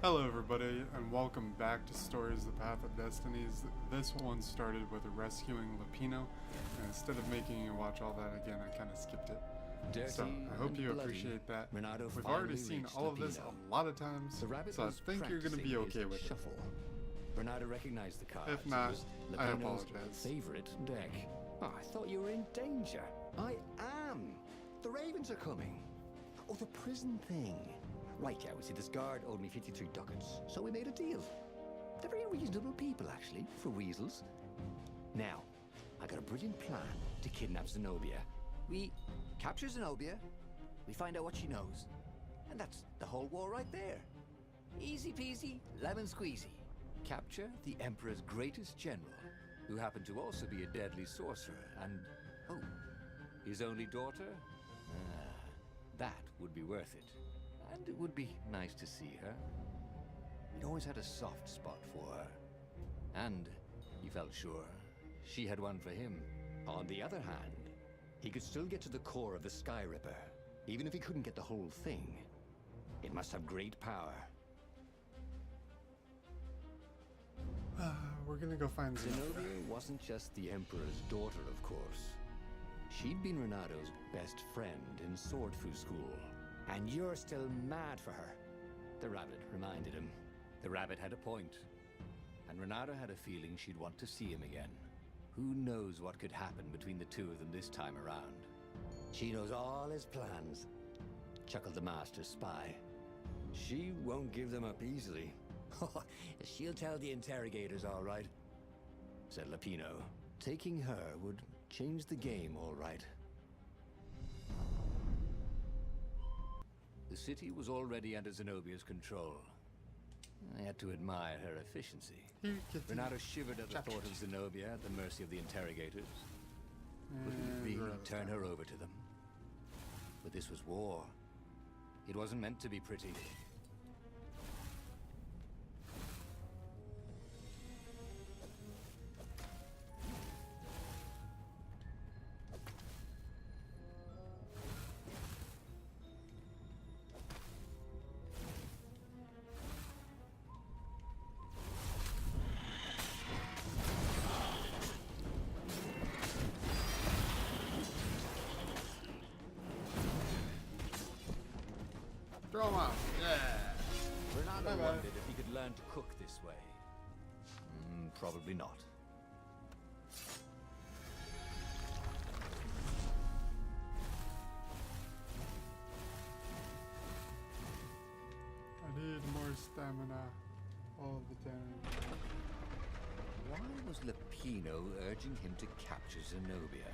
Hello everybody, and welcome back to Stories the Path of Destinies. This one started with rescuing Lupino, and instead of making you watch all that again, I kind of skipped it. So, I hope you appreciate that. We've already seen all of this a lot of times, so I think you're going to be okay with it. Renato recognized the cards. If not, I Lupino's apologize. favorite deck. Oh, I thought you were in danger. I am. The Ravens are coming. Oh, the prison thing. Right, yeah, we see this guard owed me 53 ducats, so we made a deal. They're very reasonable people, actually, for weasels. Now, I got a brilliant plan to kidnap Zenobia. We capture Zenobia, we find out what she knows, and that's the whole war right there. Easy peasy, lemon squeezy. Capture the Emperor's greatest general, who happened to also be a deadly sorcerer, and, oh, his only daughter? That would be worth it. And it would be nice to see her. He'd always had a soft spot for her. And he felt sure she had one for him. On the other hand, he could still get to the core of the Sky Ripper, even if he couldn't get the whole thing. It must have great power. We're gonna go find Zenobia wasn't just the Emperor's daughter, of course. She'd been Renato's best friend in Sword Fu School. And you're still mad for her. The rabbit reminded him. The rabbit had a point. And Renato had a feeling she'd want to see him again. Who knows what could happen between the two of them this time around? She knows all his plans, chuckled the master spy. She won't give them up easily. She'll tell the interrogators, all right, said Lupino. Taking her would change the game, all right. The city was already under Zenobia's control. I had to admire her efficiency. Renato shivered at the thought of Zenobia at the mercy of the interrogators. Wouldn't he really turn her over to them? But this was war. It wasn't meant to be pretty. Throw him out. Yeah. Renato wondered if he could learn to cook this way. Probably not. I need more stamina all the time. Why was Lupino urging him to capture Zenobia?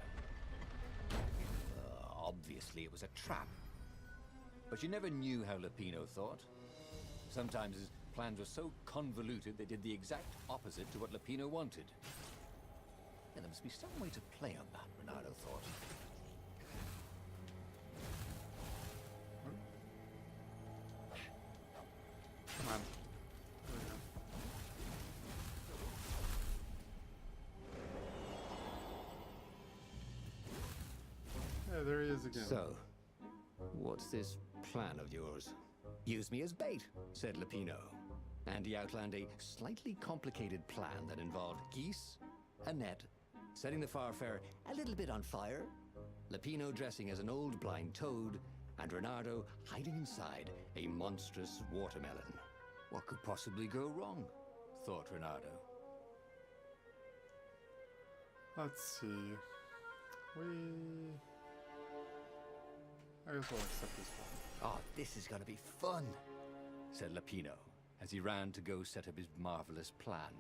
Obviously it was a trap. But you never knew how Lupino thought. Sometimes his plans were so convoluted they did the exact opposite to what Lupino wanted. And there must be some way to play on that, Renato thought. Come on. There we go. Yeah, there he is again. So, what's this plan of yours? Use me as bait, said Lupino. And he outlined a slightly complicated plan that involved geese, a net, setting the Farfarer a little bit on fire, Lupino dressing as an old blind toad, and Renato hiding inside a monstrous watermelon. What could possibly go wrong? Thought Renato. Let's see. I guess we'll accept this one. Oh, this is gonna be fun, said Lupino, as he ran to go set up his marvelous plan.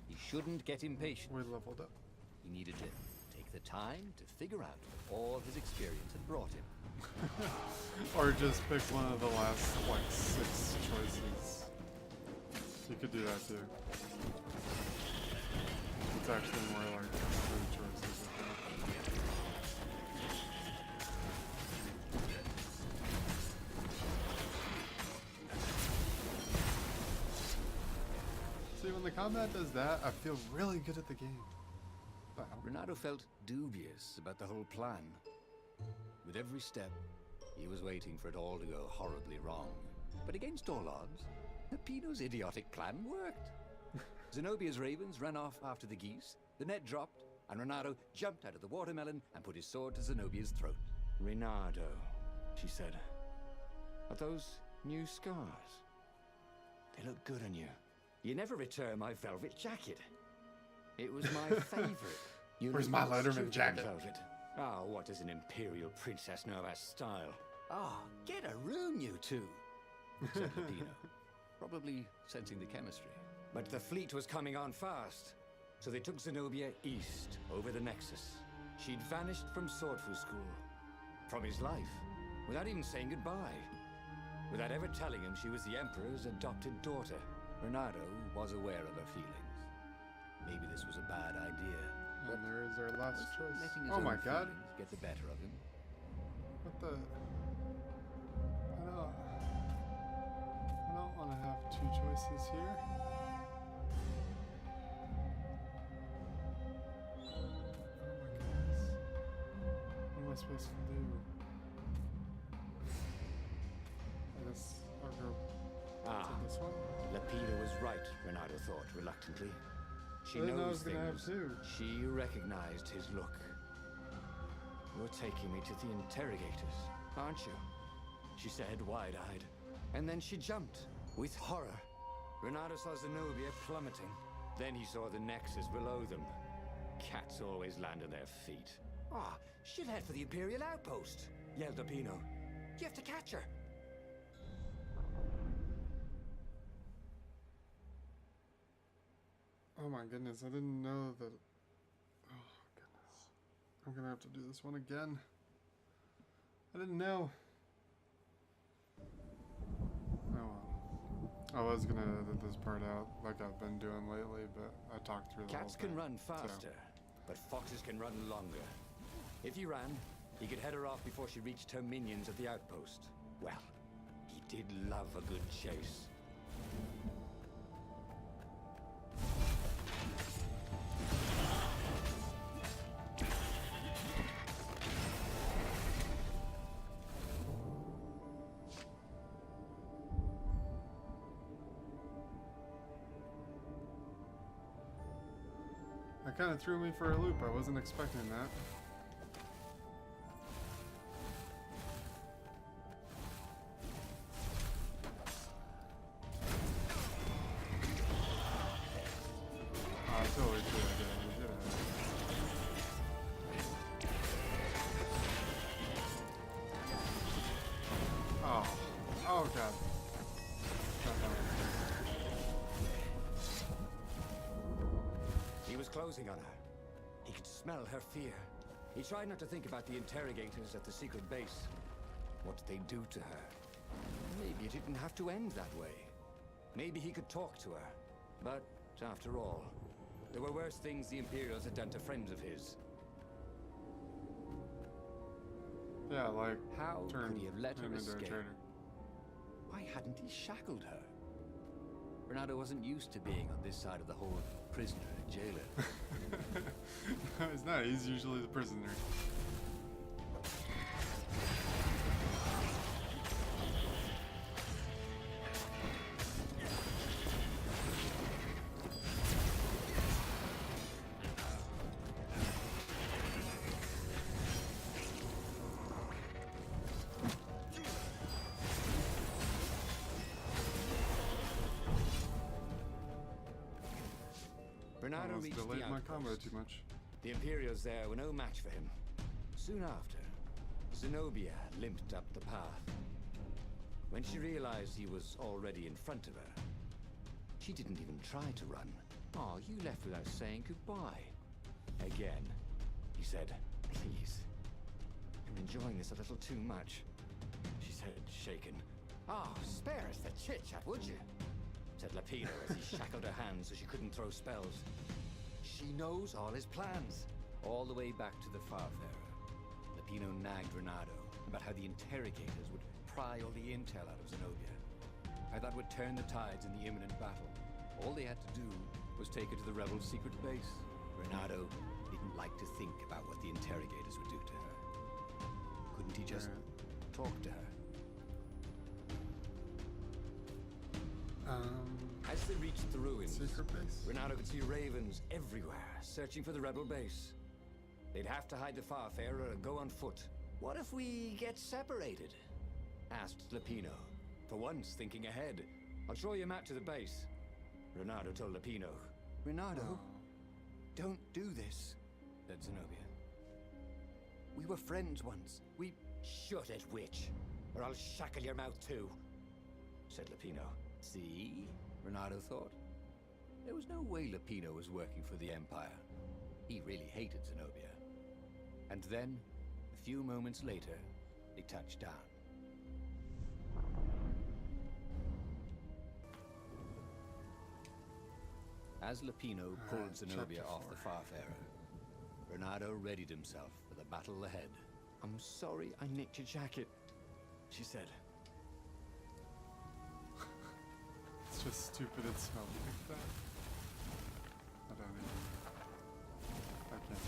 He shouldn't get impatient. We leveled up. He needed to take the time to figure out what all his experience had brought him. Or just pick one of the last, like, 6 choices. You could do that too. It's actually more like 3 choices, I think. See, when the combat does that, I feel really good at the game. Wow. Renato felt dubious about the whole plan. With every step, he was waiting for it all to go horribly wrong. But against all odds, Peppino's idiotic plan worked. Zenobia's ravens ran off after the geese, the net dropped, and Renato jumped out of the watermelon and put his sword to Zenobia's throat. Renato, she said, are those new scars? They look good on you. You never return my velvet jacket. It was my favorite. Where's my Letterman jacket? Velvet. Oh, what does an imperial princess know about style? Oh, get a room, you two, said Peppino, probably sensing the chemistry. But the fleet was coming on fast, so they took Zenobia east, over the Nexus. She'd vanished from Swordfu School, from his life, without even saying goodbye. Without ever telling him she was the Emperor's adopted daughter. Renato was aware of her feelings. Maybe this was a bad idea. And there is our last choice. Letting his Oh my own god. feelings get the better of him. What the? I don't want to have two choices here. Oh my goodness. What am I supposed to do? I guess I'll go to this one. Lepido was right, Renato thought reluctantly. She I didn't know I knows was gonna have things. two. She recognized his look. You're taking me to the interrogators, aren't you? She said, wide-eyed. And then she jumped, with horror. Renato saw Zenobia plummeting. Then he saw the Nexus below them. Cats always land on their feet. Ah, she'll head for the Imperial outpost, yelled Peppino. You have to catch her. Oh my goodness, I didn't know that. Oh goodness. I'm gonna have to do this one again. I didn't know. Oh well. I was gonna edit this part out like I've been doing lately, but I talked through the Cats whole can thing, run faster, but foxes can run longer. If he ran, he could head her off before she reached her minions at the outpost. Well, he did love a good chase. That kind of threw me for a loop. I wasn't expecting that. Oh, I totally threw that guy. You did it. Oh. Oh, God. He was closing on her. He could smell her fear. He tried not to think about the interrogators at the secret base. What did they do to her? Maybe it didn't have to end that way. Maybe he could talk to her. But, after all, there were worse things the Imperials had done to friends of his. Yeah, like, How turn could he have let her him into a escape? traitor. Why hadn't he shackled her? Renato wasn't used to being on this side of the whole prisoner and jailer. No, he's not. He's usually the prisoner. Renato Almost reached delayed the my outpost. combo too much. The Imperials there were no match for him. Soon after, Zenobia limped up the path. When she realized he was already in front of her, she didn't even try to run. Oh, you left without saying goodbye. Again, he said, please. I'm enjoying this a little too much, she said, shaken. Ah, spare us the chit-chat, would you? Said Lepido as he shackled her hands so she couldn't throw spells. She knows all his plans. All the way back to the Farfarer, Lepido nagged Renato about how the interrogators would pry all the intel out of Zenobia. How that would turn the tides in the imminent battle. All they had to do was take her to the rebels' secret base. Renato didn't like to think about what the interrogators would do to her. Couldn't he just talk to her? As they reached the ruins, Secret base? Renato could see ravens everywhere, searching for the rebel base. They'd have to hide the Farfarer or go on foot. What if we get separated? Asked Lapino, for once thinking ahead. I'll show you a map to the base. Renato told Lapino. Renato, don't do this, said Zenobia. We were friends once. We... Shut it, witch, or I'll shackle your mouth too, said Lapino. See? Renato thought. There was no way Lapino was working for the Empire. He really hated Zenobia. And then, a few moments later, they touched down. As Lapino pulled Zenobia off the Farfarer, Renato readied himself for the battle ahead. I'm sorry I nicked your jacket, she said. It's just stupid it smelled like that. I don't even... I can't.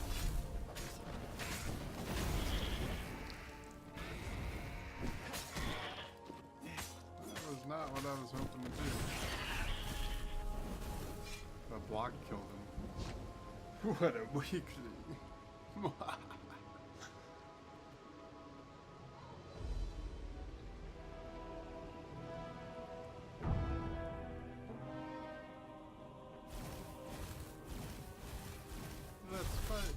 That was not what I was hoping to do. The block killed him. What a weakling. Let's fight.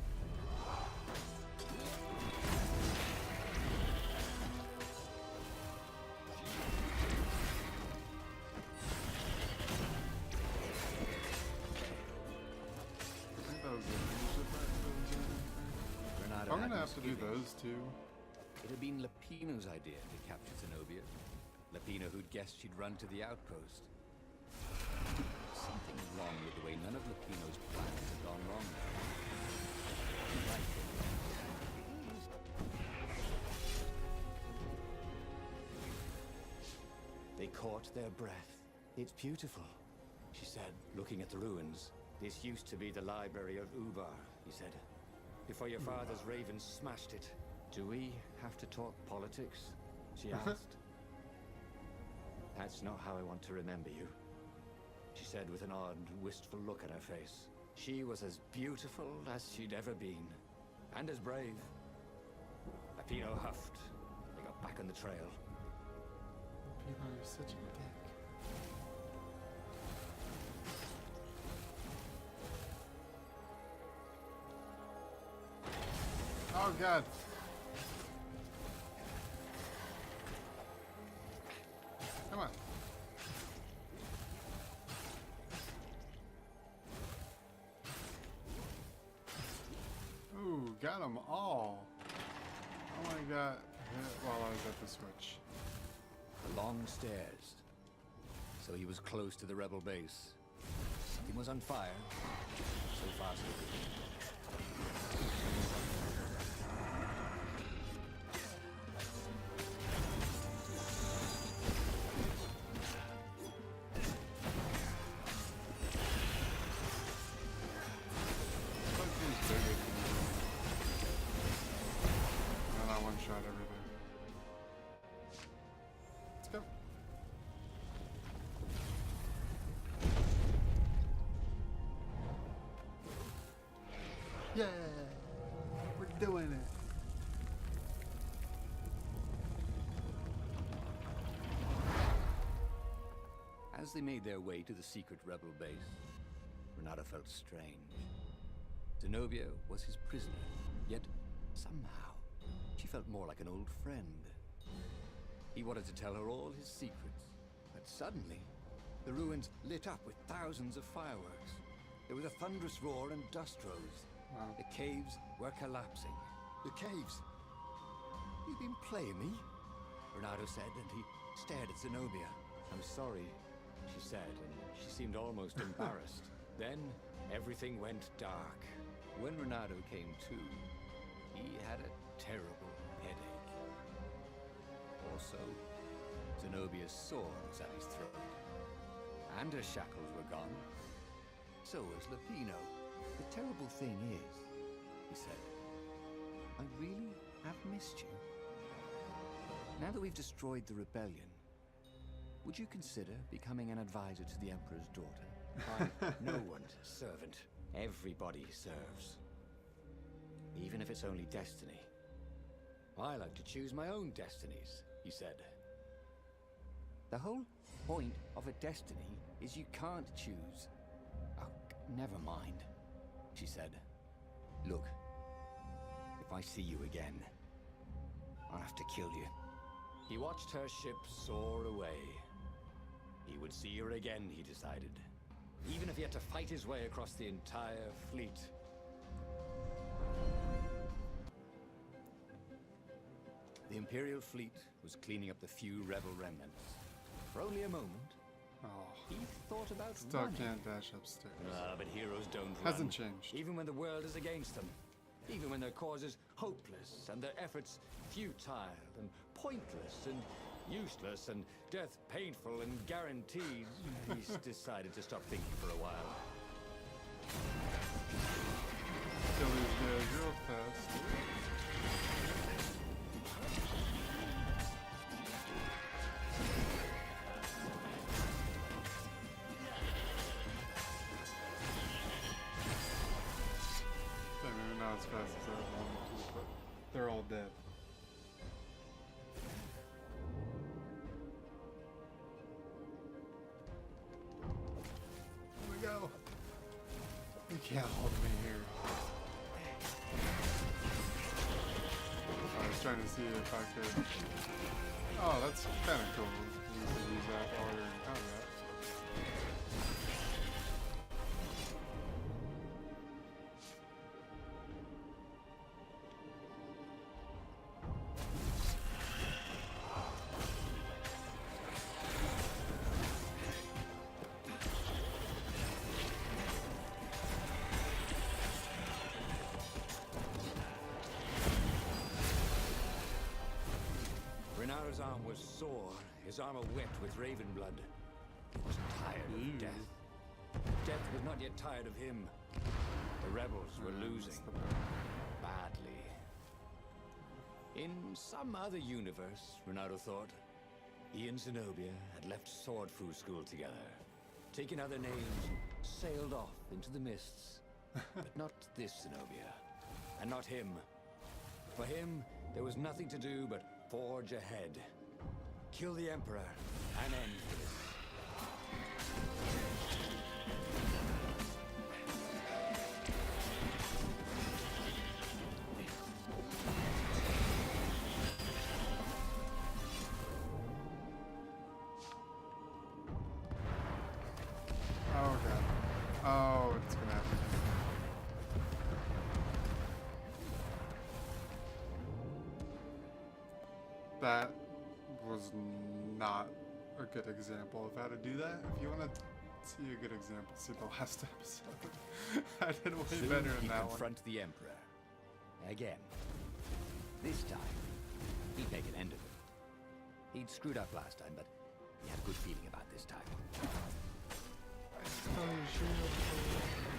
I think that was Renato I'm gonna had have to do misgivings. those two. It had been Lapino's idea to capture Zenobia. Lapino who'd guessed she'd run to the outpost. Something wrong with the way none of Lapino's plans had gone wrong. They caught their breath. It's beautiful, she said, looking at the ruins. This used to be the library of Ubar, he said. Before your father's ravens smashed it. Do we have to talk politics? She asked. That's not how I want to remember you, she said with an odd, wistful look on her face. She was as beautiful as she'd ever been, and as brave. Lapino huffed. They got back on the trail. People are such a dick. Oh god. Come on. Ooh, got them all. Oh my god. Hit while I was at the switch. The long stairs. So he was close to the rebel base. Something was on fire. So far, so good. That seems bigger than me. And I one-shot everything. Let's go. Yeah, we're doing it. As they made their way to the secret rebel base, Renato felt strange. Zenobia was his prisoner, yet somehow she felt more like an old friend. He wanted to tell her all his secrets, but suddenly the ruins lit up with thousands of fireworks. There was a thunderous roar and dust rose. Wow. The caves were collapsing. The caves? You've been playing me? Renato said, and he stared at Zenobia. I'm sorry, she said, and she seemed almost embarrassed. Then everything went dark. When Renato came to, he had a terrible headache. Also, Zenobia's sword was at his throat. And her shackles were gone. So was Lapino. The terrible thing is, he said, I really have missed you. Now that we've destroyed the rebellion, would you consider becoming an advisor to the Emperor's daughter? I'm no one's servant. Everybody serves. Even if it's only destiny. I like to choose my own destinies, he said. The whole point of a destiny is you can't choose. Oh, never mind, she said. Look, if I see you again, I'll have to kill you. He watched her ship soar away. He would see her again, he decided. Even if he had to fight his way across the entire fleet. The Imperial fleet was cleaning up the few rebel remnants. For only a moment, Oh, he thought about still running. can't dash upstairs. But heroes don't Hasn't run. changed. Even when the world is against them. Even when their cause is hopeless and their efforts futile and pointless and useless and death painful and guaranteed. He's decided to stop thinking for a while. Kill these guys real fast. Okay, maybe not as fast as I wanted to, but they're all dead. Here we go. You can't hold me here. I was trying to see if I could. Oh, that's kind of cool. You can use that while you're in combat. Renaro's arm was sore, his armor wet with raven blood. He was tired of death. Death was not yet tired of him. The rebels were losing. Badly. In some other universe, Renaro thought, he and Zenobia had left sword fu school together, taken other names and sailed off into the mists. But not this Zenobia. And not him. For him, there was nothing to do but forge ahead. Kill the Emperor and end this. Oh god. Oh, it's gonna happen. That was not a good example of how to do that. If you want to see a good example, see the last episode. I did way Soon better in he'd that one. confront the Emperor. Again. This time, he'd make an end of it. He'd screwed up last time, but he had a good feeling about this time. Oh, shit.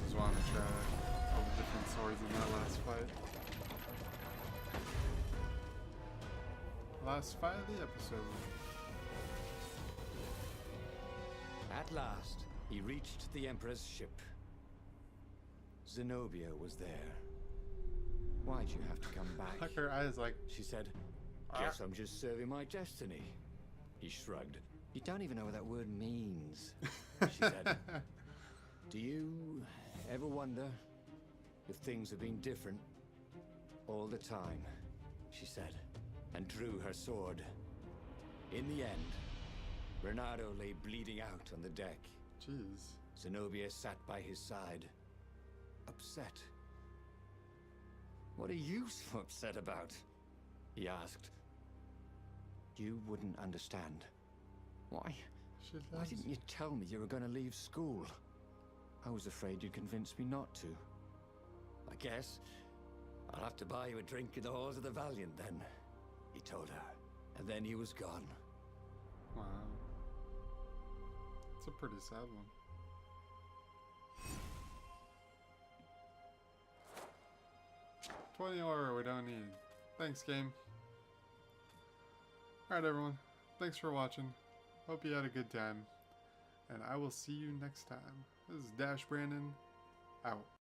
Just want to try all the different swords in that last fight. Last fight of the episode. At last, he reached the Emperor's ship. Zenobia was there. Why'd you have to come back? Like her eyes like, She said, guess I'm just serving my destiny. He shrugged. You don't even know what that word means. She said, do you ever wonder if things have been different all the time? She said, and drew her sword. In the end, Bernardo lay bleeding out on the deck. jeez. Zenobia sat by his side, upset. What are you so upset about? He asked. You wouldn't understand. Why? She Why does. didn't you tell me you were going to leave school? I was afraid you'd convince me not to. I guess I'll have to buy you a drink in the halls of the Valiant then, he told her. And then he was gone. Wow. It's a pretty sad one. $20 we don't need. Thanks, game. Alright, everyone. Thanks for watching. Hope you had a good time. And I will see you next time. This is Dash Brandon, out.